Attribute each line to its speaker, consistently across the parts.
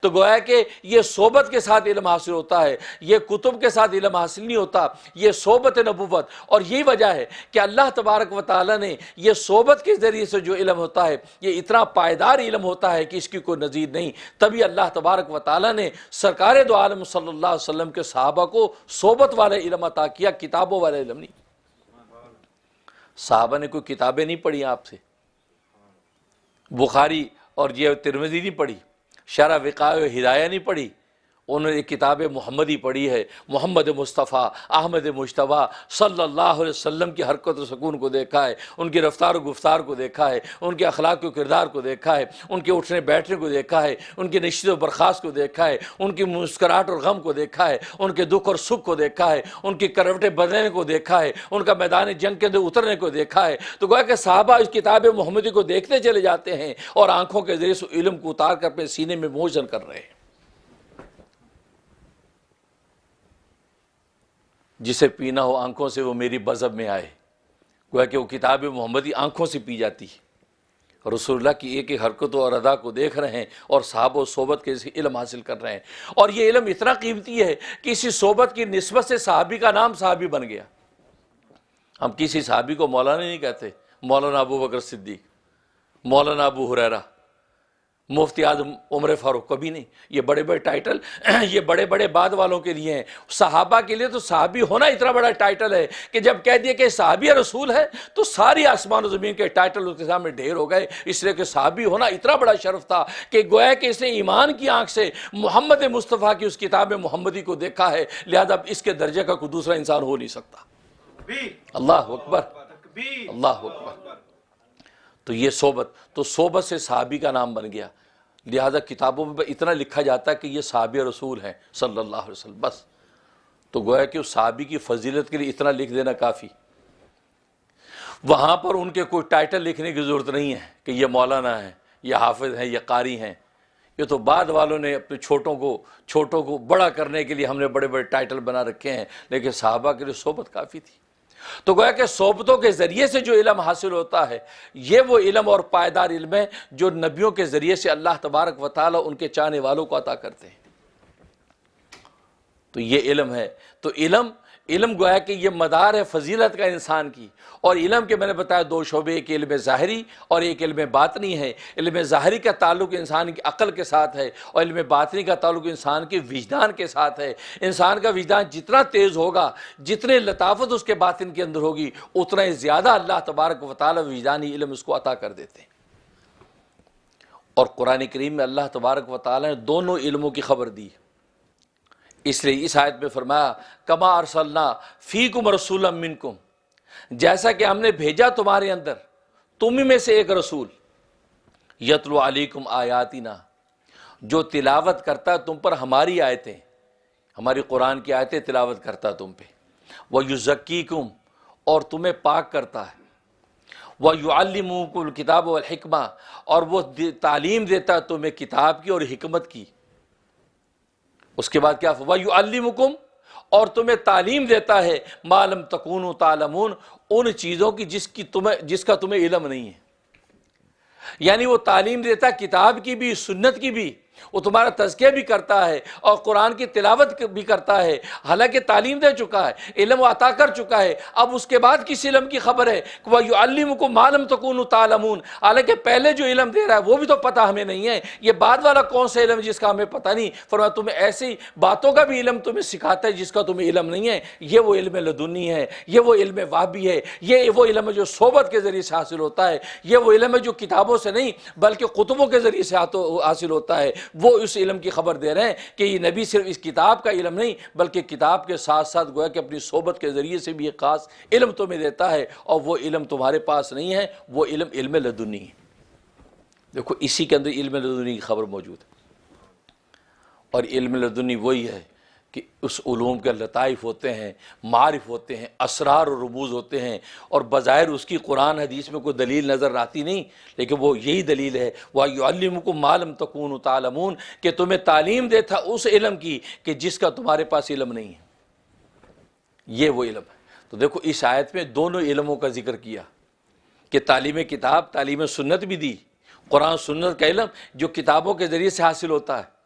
Speaker 1: تو گویا کہ یہ صحبت کے ساتھ علم حاصل ہوتا ہے، یہ کتب کے ساتھ علم حاصل نہیں ہوتا، یہ صحبت نبوت۔ اور یہی وجہ ہے کہ اللہ تبارک و تعالیٰ نے یہ صحبت کے ذریعے سے جو علم ہوتا ہے یہ اتنا پائیدار علم ہوتا ہے کہ اس کی کوئی نظیر نہیں۔ تبھی اللہ تبارک و تعالیٰ نے سرکار دو عالم صلی اللہ علیہ وسلم کے صحابہ کو صحبت والا علم عطا کیا، کتابوں والا علم نہیں۔ صحابہ نے کوئی کتابیں نہیں پڑھی آپ سے، بخاری اور یہ ترمذی نہیں پڑھی، شرح وقائے و ہدایہ نہیں پڑھی، انہوں نے کتاب محمدی پڑھی ہے۔ محمد مصطفیٰ احمد مجتبیٰ صلی اللہ علیہ وسلم کی حرکت و سکون کو دیکھا ہے، ان کی رفتار و گفتار کو دیکھا ہے، ان کے اخلاق و کردار کو دیکھا ہے، ان کے اٹھنے بیٹھنے کو دیکھا ہے، ان کی نشست و برخاست کو دیکھا ہے، ان کی مسکراہٹ اور غم کو دیکھا ہے، ان کے دکھ اور سکھ کو دیکھا ہے، ان کی کروٹیں بدلنے کو دیکھا ہے، ان کا میدان جنگ کے اندر اترنے کو دیکھا ہے۔ تو گویا کہ صحابہ اس کتاب محمدی کو دیکھتے چلے جاتے ہیں اور آنکھوں کے ذریعے سے علم کو اتار کر اپنے سینے میں موجن کر رہے ہیں۔ جسے پینا ہو آنکھوں سے وہ میری بزم میں آئے، گویا کہ وہ کتاب محمدی آنکھوں سے پی جاتی ہے، رسول اللہ کی ایک ایک حرکتوں اور ادا کو دیکھ رہے ہیں اور صحابہ و صحبت کے علم حاصل کر رہے ہیں۔ اور یہ علم اتنا قیمتی ہے کہ اسی صحبت کی نسبت سے صحابی کا نام صحابی بن گیا۔ ہم کسی صحابی کو مولانا نہیں کہتے، مولانا ابو بکر صدیق، مولانا ابو ہریرہ، مفتی اعظم عمر فاروق، کبھی نہیں۔ یہ بڑے بڑے ٹائٹل یہ بڑے بڑے بعد والوں کے لیے ہیں۔ صحابہ کے لیے تو صحابی ہونا اتنا بڑا ٹائٹل ہے کہ جب کہہ دیا کہ صحابی رسول ہے تو ساری آسمان و زمین کے ٹائٹل اس کے سامنے ڈھیر ہو گئے، اس لیے کہ صحابی ہونا اتنا بڑا شرف تھا کہ گویا کہ اس نے ایمان کی آنکھ سے محمد مصطفیٰ کی اس کتاب محمدی کو دیکھا ہے، لہذا اس کے درجے کا کوئی دوسرا انسان ہو نہیں سکتا۔ اللہ اکبر، اللہ اکبر۔ تو یہ صحبت سے صحابی کا نام بن گیا، لہذا کتابوں میں اتنا لکھا جاتا ہے کہ یہ صحابی رسول ہیں صلی اللہ علیہ وسلم، بس۔ تو گویا کہ اس صحابی کی فضیلت کے لیے اتنا لکھ دینا کافی۔ وہاں پر ان کے کوئی ٹائٹل لکھنے کی ضرورت نہیں ہے کہ یہ مولانا ہیں، یہ حافظ ہیں، یہ قاری ہیں۔ یہ تو بعد والوں نے اپنے چھوٹوں کو بڑا کرنے کے لیے ہم نے بڑے بڑے ٹائٹل بنا رکھے ہیں، لیکن صحابہ کے لیے صحبت کافی تھی۔ تو گویا کہ صحبتوں کے ذریعے سے جو علم حاصل ہوتا ہے یہ وہ علم اور پائیدار علم ہے جو نبیوں کے ذریعے سے اللہ تبارک و تعالیٰ ان کے چاہنے والوں کو عطا کرتے ہیں۔ تو یہ علم ہے۔ تو علم گویا کہ یہ مدار ہے فضیلت کا انسان کی۔ اور علم کے میں نے بتایا دو شعبے، ایک علم ظاہری اور ایک علم باطنی ہے۔ علم ظاہری کا تعلق انسان کی عقل کے ساتھ ہے اور علم باطنی کا تعلق انسان کے وجدان کے ساتھ ہے۔ انسان کا وجدان جتنا تیز ہوگا، جتنے لطافت اس کے باطن کے اندر ہوگی، اتنا ہی زیادہ اللہ تبارک و تعالی وجدانی علم اس کو عطا کر دیتے ہیں۔ اور قرآن کریم میں اللہ تبارک و تعالی نے دونوں علموں کی خبر دی، اس لیے اس آیت میں فرمایا کما ارسلنا فیکم رسولا منکم، جیسا کہ ہم نے بھیجا تمہارے اندر تم ہی میں سے ایک رسول، یتلو علیکم آیاتنا، جو تلاوت کرتا ہے تم پر ہماری آیتیں، ہماری قرآن کی آیتیں تلاوت کرتا ہے تم پہ، ویزکیکم، اور تمہیں پاک کرتا ہے، ویعلمکم الکتاب والحکمہ، اور وہ تعلیم دیتا ہے تمہیں کتاب کی اور حکمت کی۔ اس کے بعد کیا وَيُعَلِّمُكُمْ، اور تمہیں تعلیم دیتا ہے مَا لَمْ تَكُونُوا تَعْلَمُونَ، ان چیزوں کی جس کا تمہیں علم نہیں ہے۔ یعنی وہ تعلیم دیتا ہے کتاب کی بھی، سنت کی بھی، وہ تمہارا تزکیہ بھی کرتا ہے اور قرآن کی تلاوت بھی کرتا ہے، حالانکہ تعلیم دے چکا ہے، علم عطا کر چکا ہے۔ اب اس کے بعد کس علم کی خبر ہے کہ وَيُعَلِّمُكُمْ مَا لَمْ تَكُونُوا تَعْلَمُونَ، حالانکہ پہلے جو علم دے رہا ہے وہ بھی تو پتہ ہمیں نہیں ہے، یہ بعد والا کون سا علم جس کا ہمیں پتہ نہیں۔ فرمایا تمہیں ایسی باتوں کا بھی علم تمہیں سکھاتا ہے جس کا تمہیں علم نہیں ہے۔ یہ وہ علم لدنی ہے، یہ وہ علم وہابی ہے، یہ وہ علم ہے جو صحبت کے ذریعے سے حاصل ہوتا ہے، یہ وہ علم ہے جو کتابوں سے نہیں بلکہ کتبوں کے ذریعے سے حاصل ہوتا ہے۔ وہ اس علم کی خبر دے رہے ہیں کہ یہ نبی صرف اس کتاب کا علم نہیں بلکہ کتاب کے ساتھ ساتھ گویا کہ اپنی صحبت کے ذریعے سے بھی ایک خاص علم تمہیں دیتا ہے، اور وہ علم تمہارے پاس نہیں ہے، وہ علم لدنی ہے۔ دیکھو اسی کے اندر علم لدنی کی خبر موجود ہے۔ اور علم لدنی وہی ہے کہ اس علوم کے لطائف ہوتے ہیں، معارف ہوتے ہیں، اسرار و رموز ہوتے ہیں، اور بظاہر اس کی قرآن حدیث میں کوئی دلیل نظر آتی نہیں، لیکن وہ یہی دلیل ہے وَيُعَلِّمُكُمْ مَا لَمْ تَكُونُوا تَعْلَمُونَ، کہ تمہیں تعلیم دیتا اس علم کی کہ جس کا تمہارے پاس علم نہیں ہے۔ یہ وہ علم ہے۔ تو دیکھو اس آیت میں دونوں علموں کا ذکر کیا کہ تعلیم کتاب، تعلیم سنت بھی دی، قرآن سنت کا علم جو کتابوں کے ذریعے سے حاصل ہوتا ہے،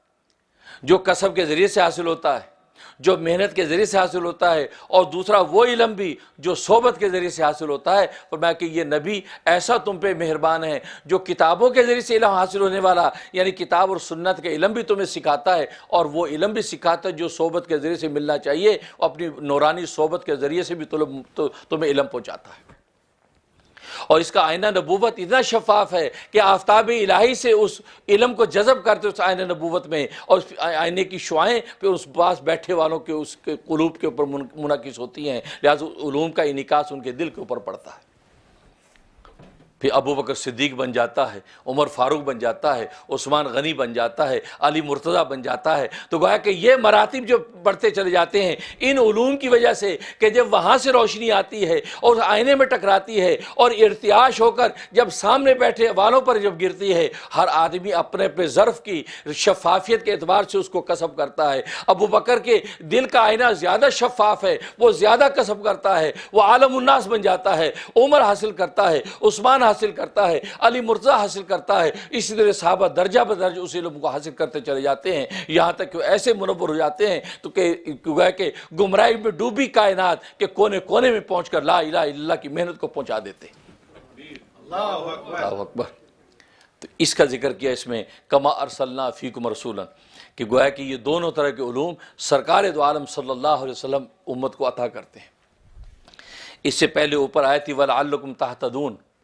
Speaker 2: جو کسب کے ذریعے سے حاصل ہوتا ہے، جو محنت کے ذریعے سے حاصل ہوتا ہے، اور دوسرا وہ علم بھی جو صحبت کے ذریعے سے حاصل ہوتا ہے۔ فرمایا کہ یہ نبی ایسا تم پہ مہربان ہے جو کتابوں کے ذریعے سے علم حاصل ہونے والا، یعنی کتاب اور سنت کا علم بھی تمہیں سکھاتا ہے، اور وہ علم بھی سکھاتا ہے جو صحبت کے ذریعے سے ملنا چاہیے، اور اپنی نورانی صحبت کے ذریعے سے بھی تمہیں علم پہنچاتا ہے۔ اور اس کا آئینہ نبوت اتنا شفاف ہے کہ آفتاب الہی سے اس علم کو جذب کرتے اس آئینہ نبوت میں، اور اس آئینے کی شعائیں پھر اس پاس بیٹھے والوں کے اس کے قلوب کے اوپر منعکس ہوتی ہیں، لہذا علوم کا انعکاس ان کے دل کے اوپر پڑتا ہے۔ پھر ابو بکر صدیق بن جاتا ہے، عمر فاروق بن جاتا ہے، عثمان غنی بن جاتا ہے، علی مرتضیٰ بن جاتا ہے۔ تو گویا کہ یہ مراتب جو بڑھتے چلے جاتے ہیں ان علوم کی وجہ سے، کہ جب وہاں سے روشنی آتی ہے اور آئینے میں ٹکراتی ہے اور ارتعاش ہو کر جب سامنے بیٹھے والوں پر جب گرتی ہے، ہر آدمی اپنے اپنے ظرف کی شفافیت کے اعتبار سے اس کو کسب کرتا ہے۔ ابو بکر کے دل کا آئینہ زیادہ شفاف ہے، وہ زیادہ کسب کرتا ہے، وہ عالم الناس بن جاتا ہے، عمر حاصل کرتا ہے، عثمان حاصل کرتا ہے، علی مرتضیٰ حاصل کرتا ہے، اسی طرح صحابہ درجہ بدرجہ اس علم کو حاصل کرتے چلے جاتے ہیں، یہاں تک کہ وہ ایسے منور ہو جاتے ہیں تو کہ گمراہی میں ڈوبی کائنات کے کونے کونے میں پہنچ کر لا الہ الا اللہ کی محنت کو پہنچا دیتے ہیں۔ اللہ اکبر۔ تو اس کا ذکر کیا اس میں کما ارسلنا فیکم رسولا، کہ گویا کہ یہ دونوں طرح کے علوم سرکار دو عالم صلی اللہ علیہ وسلم امت کو عطا کرتے ہیں۔ اس سے پہلے اوپر آئی تھی وَلَعَلَّكُمْ تَهْتَدُونَ،